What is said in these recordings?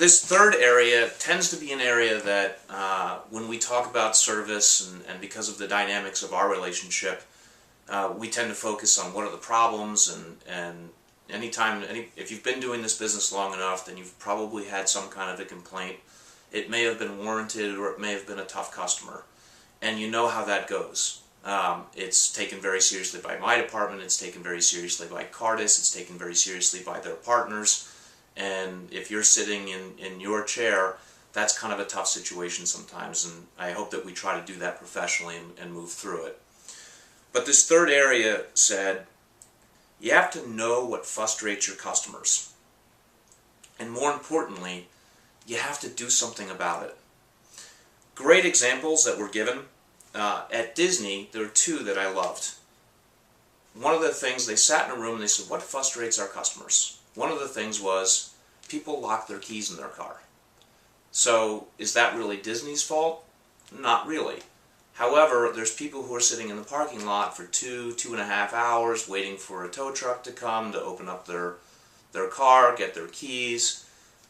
This third area tends to be an area that when we talk about service and because of the dynamics of our relationship, we tend to focus on what are the problems, and if you've been doing this business long enough, then you've probably had some kind of a complaint. It may have been warranted, or it may have been a tough customer, and you know how that goes. It's taken very seriously by my department, it's taken very seriously by Cardis, it's taken very seriously by their partners, and if you're sitting in your chair, that's kind of a tough situation sometimes, and I hope that we try to do that professionally and move through it. But this third area said, you have to know what frustrates your customers. And more importantly, you have to do something about it. Great examples that were given. At Disney, there are two that I loved. One of the things, they sat in a room and they said, what frustrates our customers? One of the things was, people lock their keys in their car. So, is that really Disney's fault? Not really. However, there's people who are sitting in the parking lot for 2.5 hours waiting for a tow truck to come to open up their car, get their keys.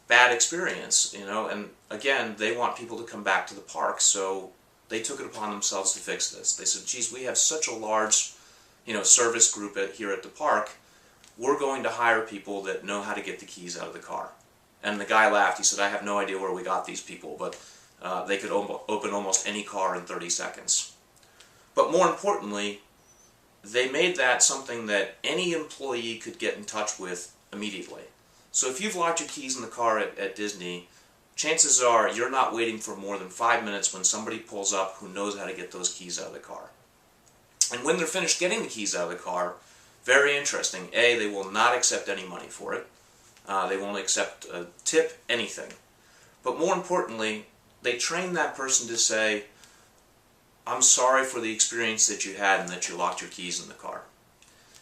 Bad experience, you know, and again, they want people to come back to the park, so they took it upon themselves to fix this. They said, geez, we have such a large, service group here at the park, we're going to hire people that know how to get the keys out of the car. And the guy laughed. He said, I have no idea where we got these people, but they could open almost any car in 30 seconds. But more importantly, they made that something that any employee could get in touch with immediately. So if you've locked your keys in the car at Disney, chances are you're not waiting for more than 5 minutes when somebody pulls up who knows how to get those keys out of the car. And when they're finished getting the keys out of the car, very interesting. A, they will not accept any money for it. They won't accept a tip, anything. But more importantly, they train that person to say, I'm sorry for the experience that you had and that you locked your keys in the car.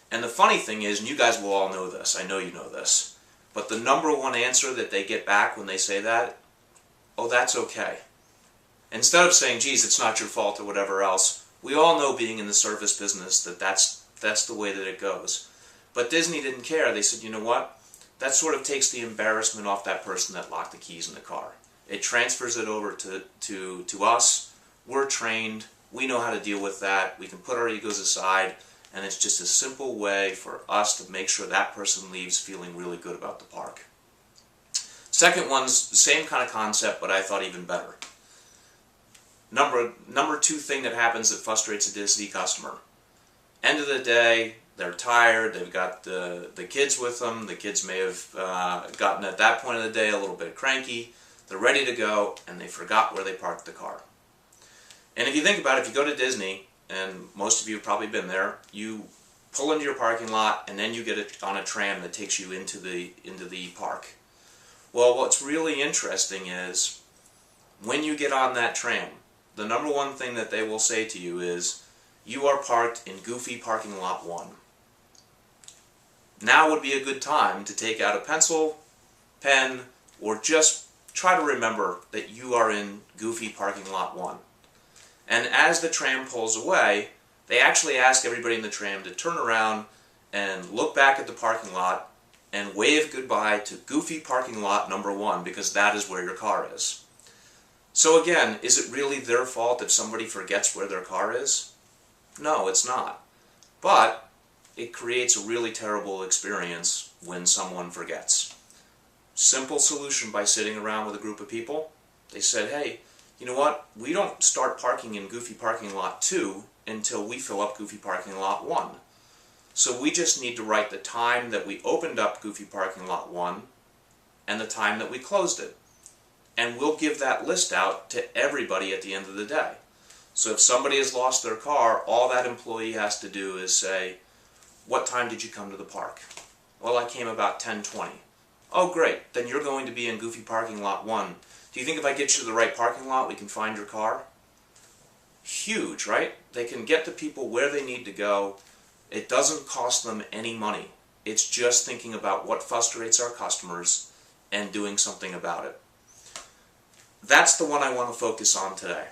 And the funny thing is, and you guys will all know this, I know you know this, but the number one answer that they get back when they say that, oh, that's okay. Instead of saying, geez, it's not your fault or whatever else, we all know being in the service business that that's the way that it goes. But Disney didn't care. They said, you know what? That sort of takes the embarrassment off that person that locked the keys in the car. It transfers it over to us. We're trained. We know how to deal with that. We can put our egos aside. And it's just a simple way for us to make sure that person leaves feeling really good about the park. Second one's the same kind of concept, but I thought even better. Number two thing that happens that frustrates a Disney customer. End of the day, they're tired, they've got the kids with them, the kids may have gotten at that point of the day a little bit cranky, they're ready to go, and they forgot where they parked the car. And if you think about it, if you go to Disney, and most of you have probably been there, you pull into your parking lot and then you get on a tram that takes you into the park. Well, what's really interesting is when you get on that tram, the number one thing that they will say to you is, you are parked in Goofy Parking Lot 1. Now would be a good time to take out a pencil, pen, or just try to remember that you are in Goofy Parking Lot 1. And as the tram pulls away, they actually ask everybody in the tram to turn around and look back at the parking lot and wave goodbye to Goofy Parking Lot number 1, because that is where your car is. So again, is it really their fault if somebody forgets where their car is? No, it's not. But it creates a really terrible experience when someone forgets. Simple solution by sitting around with a group of people. They said, hey, you know what? We don't start parking in Goofy Parking Lot 2 until we fill up Goofy Parking Lot 1. So we just need to write the time that we opened up Goofy Parking Lot 1 and the time that we closed it. And we'll give that list out to everybody at the end of the day. So if somebody has lost their car, all that employee has to do is say, what time did you come to the park? Well, I came about 10:20. Oh, great. Then you're going to be in Goofy Parking Lot 1. Do you think if I get you to the right parking lot, we can find your car? Huge, right? They can get the people where they need to go. It doesn't cost them any money. It's just thinking about what frustrates our customers and doing something about it. That's the one I want to focus on today.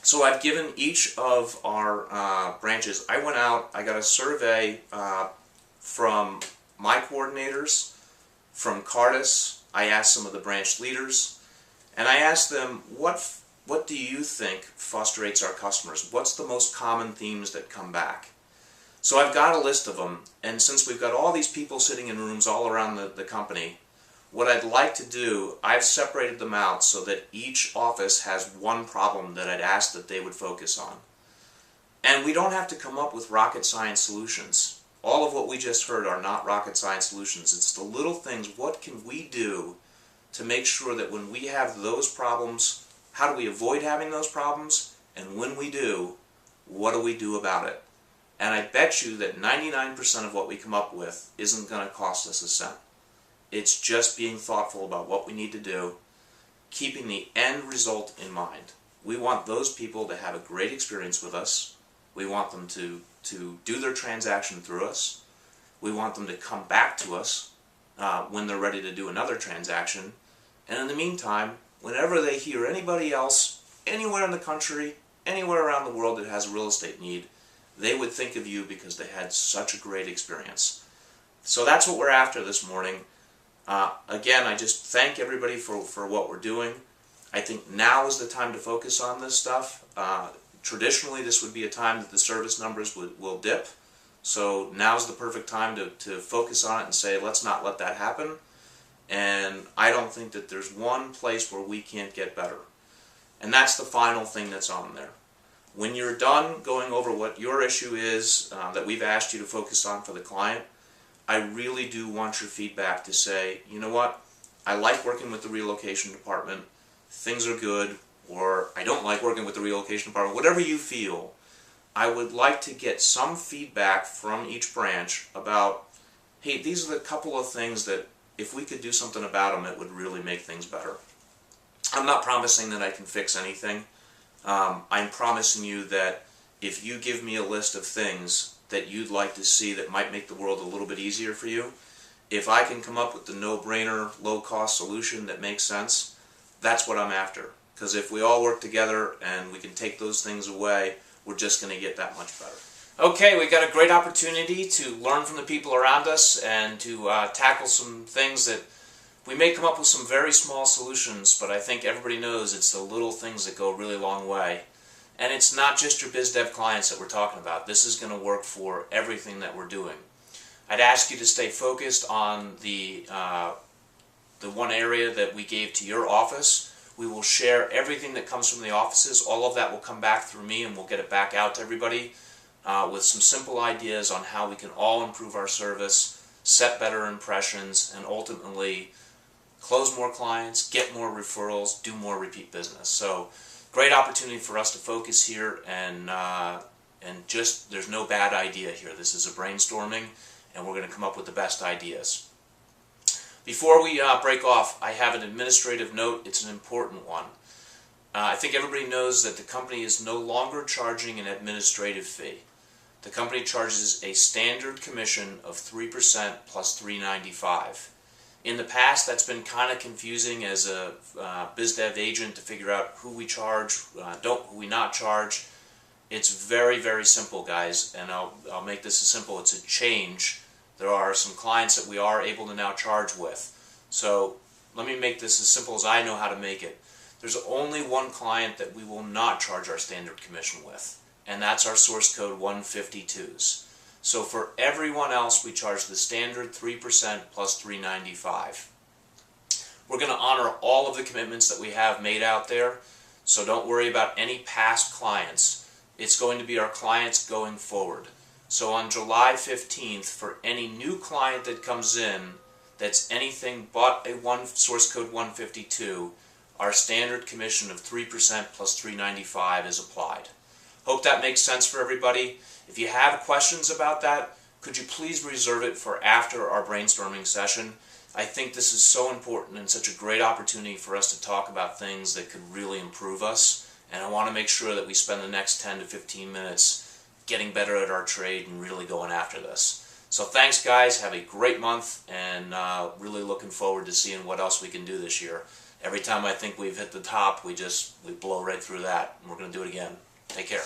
So I've given each of our branches, I went out, I got a survey from my coordinators, from Cardis, I asked some of the branch leaders, and I asked them, what do you think frustrates our customers? What's the most common themes that come back? So I've got a list of them, and since we've got all these people sitting in rooms all around the company, what I'd like to do, I've separated them out so that each office has one problem that I'd ask that they would focus on. And we don't have to come up with rocket science solutions. All of what we just heard are not rocket science solutions. It's the little things. What can we do to make sure that when we have those problems, how do we avoid having those problems? And when we do, what do we do about it? And I bet you that 99% of what we come up with isn't going to cost us a cent. It's just being thoughtful about what we need to do, keeping the end result in mind. We want those people to have a great experience with us. We want them to do their transaction through us. We want them to come back to us when they're ready to do another transaction. And in the meantime, whenever they hear anybody else, anywhere in the country, anywhere around the world that has a real estate need, they would think of you because they had such a great experience. So that's what we're after this morning. Again, I just thank everybody for what we're doing. I think now is the time to focus on this stuff. Traditionally, this would be a time that the service numbers will dip. So now's the perfect time to focus on it and say, let's not let that happen. And I don't think that there's one place where we can't get better. And that's the final thing that's on there. When you're done going over what your issue is that we've asked you to focus on for the client, I really do want your feedback to say, you know what, I like working with the relocation department, things are good, or I don't like working with the relocation department, whatever you feel. I would like to get some feedback from each branch about, hey, these are the couple of things that if we could do something about them, it would really make things better. I'm not promising that I can fix anything. I'm promising you that if you give me a list of things that you'd like to see that might make the world a little bit easier for you, if I can come up with the no-brainer, low-cost solution that makes sense, that's what I'm after. Because if we all work together and we can take those things away, we're just going to get that much better. Okay, we got a great opportunity to learn from the people around us and to tackle some things that we may come up with some very small solutions, but I think everybody knows it's the little things that go a really long way. And it's not just your biz dev clients that we're talking about. This is going to work for everything that we're doing. I'd ask you to stay focused on the one area that we gave to your office. We will share everything that comes from the offices. All of that will come back through me, and we'll get it back out to everybody with some simple ideas on how we can all improve our service, set better impressions, and ultimately close more clients, get more referrals, do more repeat business. So great opportunity for us to focus here, and just there's no bad idea here. This is a brainstorming, and we're going to come up with the best ideas. Before we break off, I have an administrative note. It's an important one. I think everybody knows that the company is no longer charging an administrative fee. The company charges a standard commission of 3% plus $3.95. In the past, that's been kind of confusing as a biz dev agent to figure out who we charge, who we not charge. It's very, very simple, guys, and I'll make this as simple. It's a change. There are some clients that we are able to now charge with. So let me make this as simple as I know how to make it. There's only one client that we will not charge our standard commission with, and that's our source code 152s. So for everyone else, we charge the standard 3% plus $3.95. We're going to honor all of the commitments that we have made out there, so don't worry about any past clients. It's going to be our clients going forward. So on July 15th, for any new client that comes in that's anything but a source code 152, our standard commission of 3% plus $3.95 is applied. Hope that makes sense for everybody. If you have questions about that, could you please reserve it for after our brainstorming session? I think this is so important and such a great opportunity for us to talk about things that could really improve us. And I want to make sure that we spend the next 10 to 15 minutes getting better at our trade and really going after this. So thanks, guys. Have a great month, and really looking forward to seeing what else we can do this year. Every time I think we've hit the top, we blow right through that, and we're going to do it again. Take care.